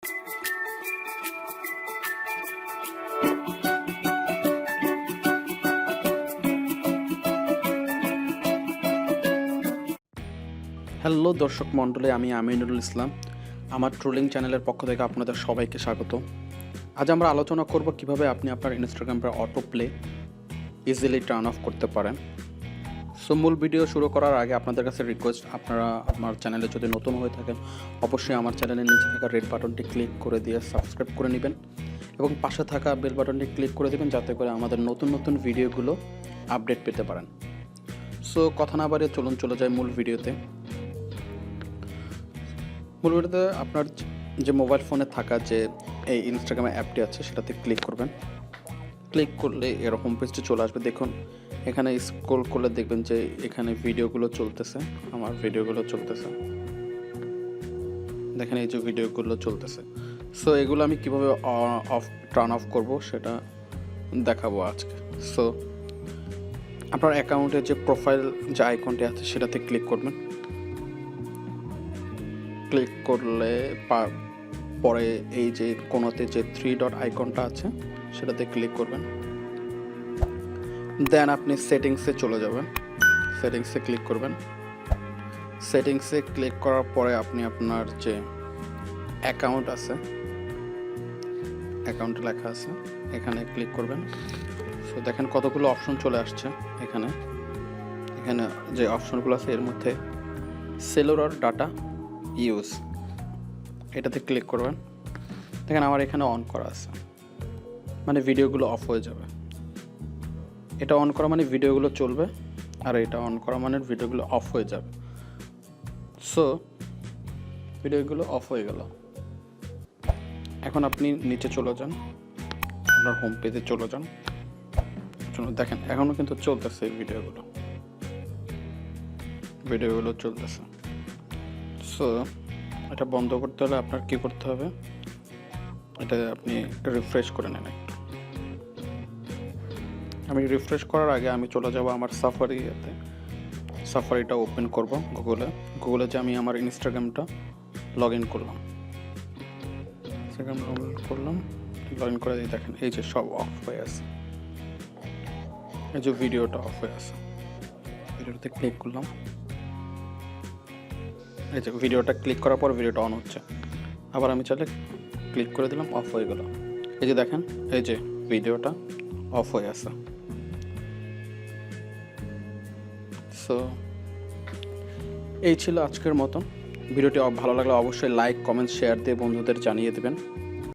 Hello দর্শক মণ্ডলী, আমি আমিনুল ইসলাম। আমার ট্রোলিং চ্যানেলের পক্ষ থেকে আপনাদের সবাইকে স্বাগত। আজ আমরা আলোচনা করব কিভাবে আপনি আপনার ইনস্টাগ্রামের auto play easily turn off করতে পারেন। সো মূল ভিডিও শুরু করার আগে আপনাদের কাছে রিকোয়েস্ট, আপনারা আমার চ্যানেলে যদি নতুন হয়ে থাকেন অবশ্যই আমার চ্যানেলের নিচে থাকা রেড বাটনটি ক্লিক করে দিয়ে সাবস্ক্রাইব করে নেবেন এবং পাশে থাকা বেল বাটনটি ক্লিক করে দেবেন যাতে করে আমাদের নতুন নতুন ভিডিওগুলো আপডেট পেতে পারেন। সো কথা না বাড়িয়ে চলুন চলে যায় মূল ভিডিওতে। মূল ভিডিওতে আপনার যে মোবাইল ফোনে থাকা যে এই ইনস্টাগ্রামে অ্যাপটি আছে সেটাতে ক্লিক করবেন। ক্লিক করলে এরকম পেজটি চলে আসবে। দেখুন এখানে স্ক্রল করলে দেখবেন যে এখানে ভিডিওগুলো চলতেছে, আমার ভিডিওগুলো চলতেছে, দেখেন এই যে ভিডিওগুলো চলতেছে। সো এগুলো আমি কীভাবে টার্ন অফ করব সেটা দেখাবো আজকে। সো আপনার অ্যাকাউন্টে যে প্রোফাইল যে আইকনটি আছে সেটাতে ক্লিক করবেন। ক্লিক করলে পরে এই যে কোনোতে যে 3 ডট আইকনটা আছে সেটাতে ক্লিক করবেন। দেন আপনি সেটিংসে চলে যাবেন, সেটিংসে ক্লিক করবেন। সেটিংসে ক্লিক করার পরে আপনি আপনার যে অ্যাকাউন্ট আছে, অ্যাকাউন্ট লেখা আছে এখানে ক্লিক করবেন। সো দেখেন কতগুলো অপশন চলে আসছে। এখানে যে অপশনগুলো আছে এর মধ্যে সেলুলার ডাটা ইউজ, এটাতে ক্লিক করবেন। দেখেন আমার এখানে অন করা আছে, মানে ভিডিওগুলো অফ হয়ে যাবে। এটা অন করা মানে ভিডিওগুলো চলবে, আর এটা অন করা মানে ভিডিওগুলো অফ হয়ে যাবে। সো ভিডিওগুলো অফ হয়ে গেল। এখন আপনি নিচে চলে যান, আপনার হোম পেজে চলে যান। দেখেন এখনও কিন্তু চলতেছে এই ভিডিওগুলো চলতেছে। সো এটা বন্ধ করতে হলে আপনার কী করতে হবে, এটা আপনি রিফ্রেশ করে নেন একটু। আমি রিফ্রেশ করার আগে আমি চলে যাব আমার সাফারিটা ওপেন করব গুগলে যে আমি আমার ইনস্টাগ্রামটা লগ ইন করলাম, লগ ইন করে দিয়ে দেখেন এই যে সব অফ হয়ে আছে, এই যে ভিডিওটা অফ হয়ে আছে। ভিডিওতে ক্লিক করলাম, এই যে ভিডিওটা ক্লিক করার পর ভিডিওটা অন হচ্ছে। আবার আমি চাইলে ক্লিক করে দিলাম, অফ হয়ে গেল। এই যে দেখেন এই যে ভিডিওটা অফ হয়ে আছে। সো এই ছিল আজকের মতন ভিডিওটি। ভালো লাগলে অবশ্যই লাইক, কমেন্ট, শেয়ার দিয়ে বন্ধুদের জানিয়ে দেবেন।